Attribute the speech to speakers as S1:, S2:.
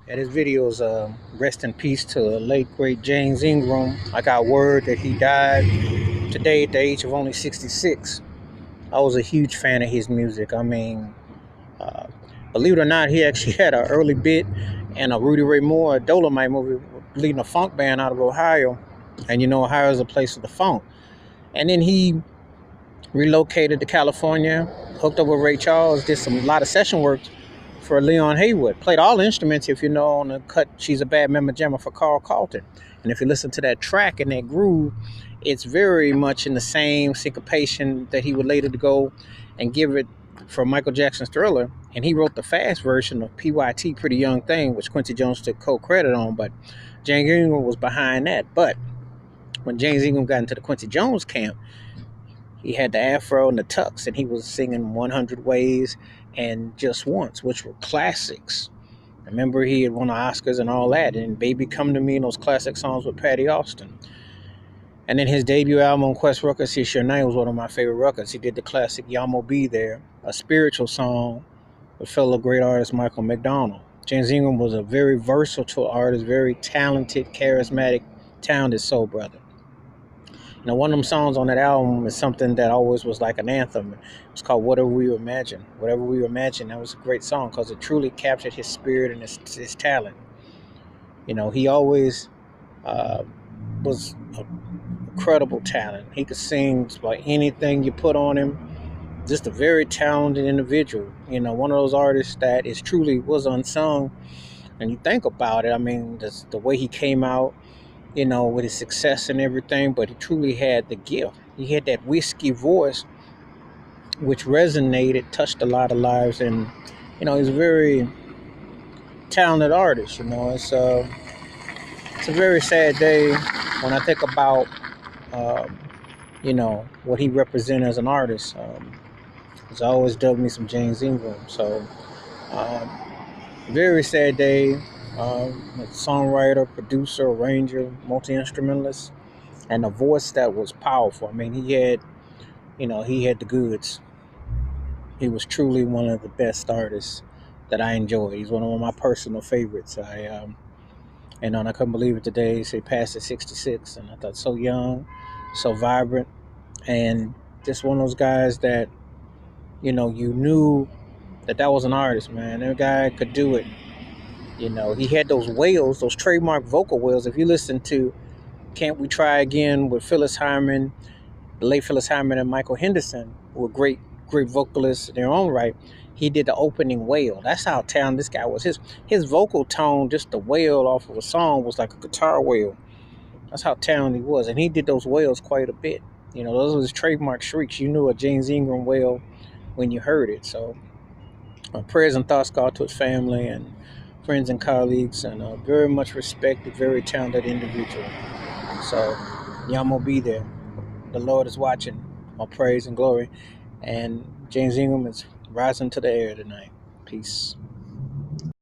S1: Yeah, this video is rest in peace to the late great James Ingram. I got word that he died today at the age of only 66. I was a huge fan of his music. I mean, uh, believe it or not, he actually had an early bit in a Rudy Ray Moore Dolomite movie, leading a funk band out of Ohio. And you know, Ohio is a place of the funk. And then he relocated to California, hooked up with Ray Charles, did a lot of session work for Leon Haywood. Played all the instruments, if you know, on the cut She's a Bad Mama Jamma for Carl Carlton. And if you listen to that track and that groove, it's very much in the same syncopation that he would later to go and give it for Michael Jackson's Thriller. And he wrote the fast version of PYT, Pretty Young Thing, which Quincy Jones took co-credit on, but James Ingram was behind that. But when James Ingram got into the Quincy Jones camp, he had the afro and the tux, and he was singing 100 Ways and Just Once, which were classics. Remember, he had won the Oscars and all that, and Baby Come to Me and those classic songs with Patty Austin. And then his debut album on Quest Records, It's Your Name, was one of my favorite records. He did the classic Yamo Be There, a spiritual song with fellow great artist Michael McDonald. James Ingram was a very versatile artist, very talented, charismatic, talented soul brother. You know, one of them songs on that album is something that always was like an anthem. It's called Whatever We Imagine. Whatever We Imagine, that was a great song because it truly captured his spirit and his talent. You know, he always uh, was a incredible talent. He could sing like anything you put on him. Just a very talented individual. You know, one of those artists that is truly was unsung. And you think about it, I mean, the way he came out, you know, with his success and everything, but he truly had the gift. He had that whiskey voice, which resonated, touched a lot of lives, and you know, he's a very talented artist. You know, it's a very sad day when I think about, um, you know, what he represented as an artist. He's always dug me some James Ingram, so um, very sad day. A songwriter, producer, arranger, multi instrumentalist, and a voice that was powerful. I mean, he had the goods. He was truly one of the best artists that I enjoyed. He's one of my personal favorites. I couldn't believe it today. So he passed at 66, and I thought so young, so vibrant, and just one of those guys that you knew that was an artist, man. That guy could do it. You know, he had those wails, those trademark vocal wails. If you listen to "Can't We Try Again" with Phyllis Hyman, the late Phyllis Hyman and Michael Henderson were great vocalists in their own right. He did the opening wail. That's how talented this guy was. His vocal tone, just the wail off of a song, was like a guitar wail. That's how talented he was, and he did those wails quite a bit. You know, those were his trademark shrieks. You knew a James Ingram wail when you heard it. So, prayers and thoughts go out to his family and friends and colleagues, and very much respected, very talented individual. So, Yamo be there. The Lord is watching. All praise and glory. And James Ingram is rising to the air tonight. Peace.